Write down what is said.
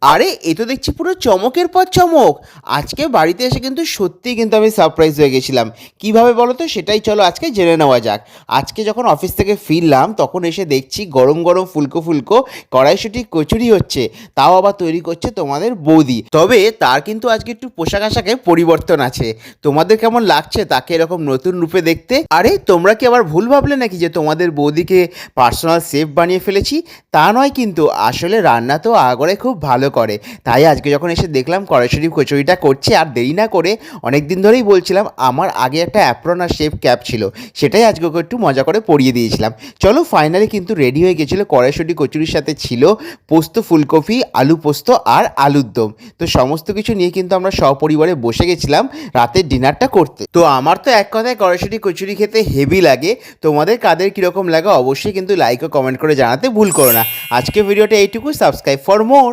আরে এ তো দেখছি পুরো চমকের পর চমক। আজকে বাড়িতে এসে কিন্তু সত্যিই কিন্তু আমি সারপ্রাইজ হয়ে গেছিলাম। কিভাবে বলো তো, সেটাই চলো আজকে জেনে নেওয়া যাক। আজকে যখন অফিস থেকে ফিরলাম তখন এসে দেখছি গরম গরম ফুলকো ফুলকো কড়াইশুঁটি কচুরি হচ্ছে, তাও আবার তৈরি করছে তোমাদের বৌদি। তবে তার কিন্তু আজকে একটু পোশাক আশাকে পরিবর্তন আছে। তোমাদের কেমন লাগছে তাকে এরকম নতুন রূপে দেখতে? আরে তোমরা কি আবার ভুল ভাবলে নাকি যে তোমাদের বৌদিকে পার্সোনাল শেফ বানিয়ে ফেলেছি? তা নয়, কিন্তু আসলে রান্না তো আগরে খুব ভালো করে। তাই আজকে যখন এসে দেখলাম কড়াইশুঁটি কচুরিটা করছে, আর দেরি না করে, অনেক দিন ধরেই বলছিলাম আমার আগে একটা অ্যাপ্রন আর শেফ ক্যাপ ছিল, সেটাই আজকে ওকে একটু মজা করে পরিয়ে দিয়েছিলাম। চলো ফাইনালি কিন্তু রেডি হয়ে গেছিলো। কড়াইশুঁটি কচুরির সাথে ছিল পোস্ত ফুলকপি, আলু পোস্ত আর আলুর দম। তো সমস্ত কিছু নিয়ে কিন্তু আমরা সপরিবারে বসে গেছিলাম রাতের ডিনারটা করতে। তো আমার তো এক কথায় কড়াইশুঁটি কচুরি খেতে হেভি লাগে। তোমাদের কাদের কীরকম লাগে অবশ্যই কিন্তু লাইক ও কমেন্ট করে জানাতে ভুল করো না। আজকে ভিডিওটা এইটুকু। Subscribe for more.